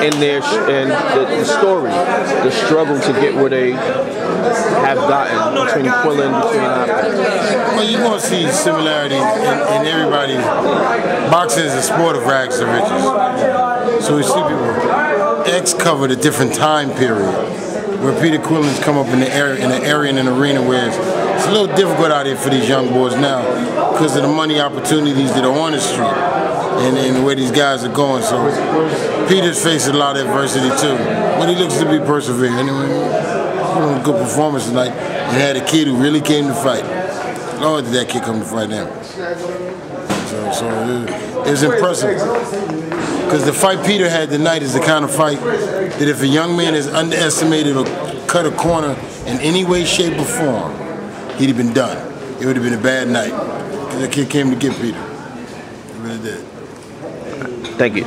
in their in the story, the struggle to get where they have gotten between Quillin, between Hopkins. Well, you're going to see similarities in everybody. Boxing is a sport of rags to riches. So we see people X covered a different time period where Peter Quillen's come up in the area and an arena where it's a little difficult out here for these young boys now because of the money opportunities that are on the street and the way these guys are going. So Peter's faced a lot of adversity too, but he looks to be persevering. Anyway, a good performance tonight and had a kid who really came to fight. Lord, did that kid come to fight him. So it was impressive. Because the fight Peter had tonight is the kind of fight that if a young man is underestimated or cut a corner in any way, shape, or form, he'd have been done. It would have been a bad night. The kid came to get Peter. He really did. Thank you.